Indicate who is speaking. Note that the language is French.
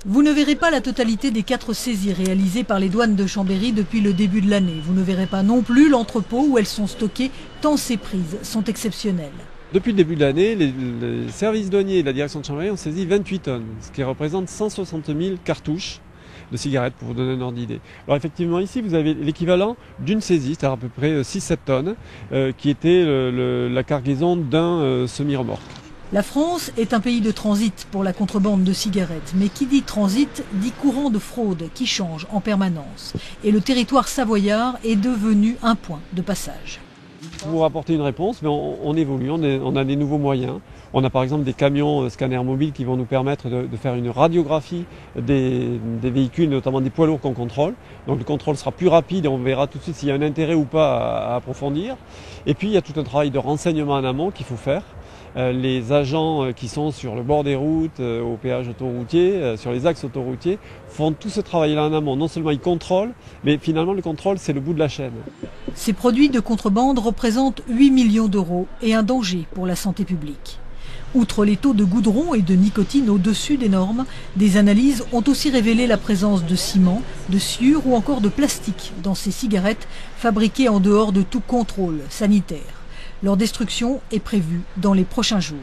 Speaker 1: Vous ne verrez pas la totalité des 4 saisies réalisées par les douanes de Chambéry depuis le début de l'année. Vous ne verrez pas non plus l'entrepôt où elles sont stockées, tant ces prises sont exceptionnelles.
Speaker 2: Depuis le début de l'année, les services douaniers et la direction de Chambéry ont saisi 28 tonnes, ce qui représente 160 000 cartouches de cigarettes, pour vous donner un ordre d'idée. Alors effectivement, ici, vous avez l'équivalent d'une saisie, c'est-à-dire à peu près 6-7 tonnes, qui était la cargaison d'un semi-remorque.
Speaker 1: La France est un pays de transit pour la contrebande de cigarettes. Mais qui dit transit dit courant de fraude qui change en permanence. Et le territoire savoyard est devenu un point de passage.
Speaker 2: Pour vous rapporter une réponse, mais on évolue, on a des nouveaux moyens. On a par exemple des camions scanners mobiles qui vont nous permettre de faire une radiographie des véhicules, notamment des poids lourds qu'on contrôle. Donc le contrôle sera plus rapide et on verra tout de suite s'il y a un intérêt ou pas à approfondir. Et puis il y a tout un travail de renseignement en amont qu'il faut faire. Les agents qui sont sur le bord des routes, au péage autoroutier, sur les axes autoroutiers, font tout ce travail-là en amont. Non seulement ils contrôlent, mais finalement le contrôle c'est le bout de la chaîne.
Speaker 1: Ces produits de contrebande représentent 8 millions d'euros et un danger pour la santé publique. Outre les taux de goudron et de nicotine au-dessus des normes, des analyses ont aussi révélé la présence de ciment, de sciure ou encore de plastique dans ces cigarettes fabriquées en dehors de tout contrôle sanitaire. Leur destruction est prévue dans les prochains jours.